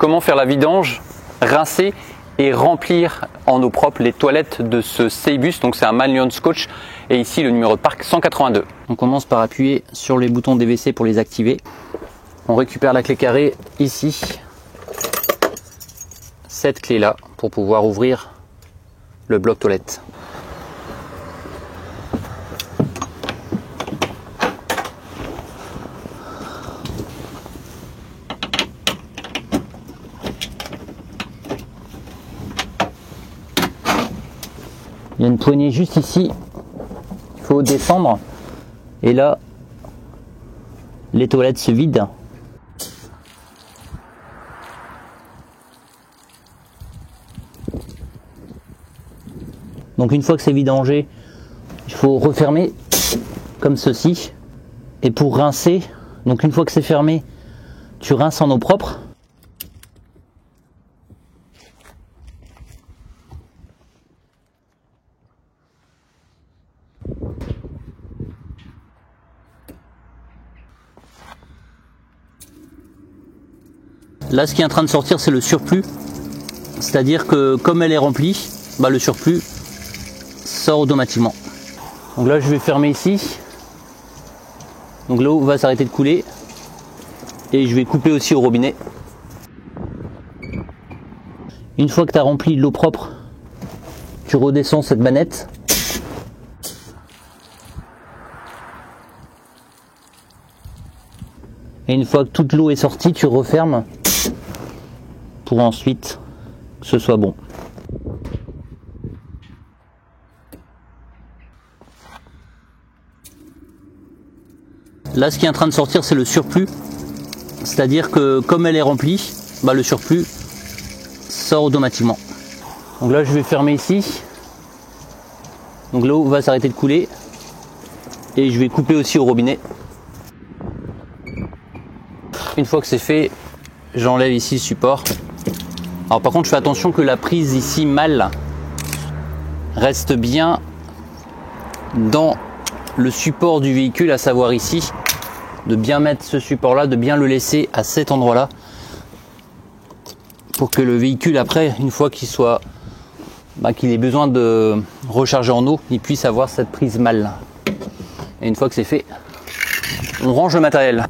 comment faire la vidange, rincer et remplir en eau propre les toilettes de ce Seibus. Donc c'est un Manlyon Scotch et ici le numéro de parc 182. On commence par appuyer sur les boutons DVC pour les activer. On récupère la clé carrée ici, cette clé là pour pouvoir ouvrir le bloc toilette. Il y a une poignée juste ici, il faut descendre et là les toilettes se vident. Donc une fois que c'est vidangé, il faut refermer comme ceci. Et pour rincer, donc une fois que c'est fermé, tu rinces en eau propre. Là, ce qui est en train de sortir, c'est le surplus. C'est-à-dire que comme elle est remplie, le surplus sort automatiquement. Donc là, je vais fermer ici. Donc l'eau va s'arrêter de couler. Et je vais couper aussi au robinet. Une fois que tu as rempli l'eau propre, tu redescends cette manette. Et une fois que toute l'eau est sortie, tu refermes pour ensuite que ce soit bon. Là, ce qui est en train de sortir, c'est le surplus. C'est-à-dire que comme elle est remplie, le surplus sort automatiquement. Donc là, je vais fermer ici. Donc l'eau va s'arrêter de couler. Et je vais couper aussi au robinet. Une fois que c'est fait, j'enlève ici le support. Alors par contre, je fais attention que la prise ici mâle reste bien dans le support du véhicule, à savoir ici, de bien mettre ce support là, de bien le laisser à cet endroit là, pour que le véhicule après, une fois qu'il soit, qu'il ait besoin de recharger en eau, il puisse avoir cette prise mâle. Et une fois que c'est fait, on range le matériel.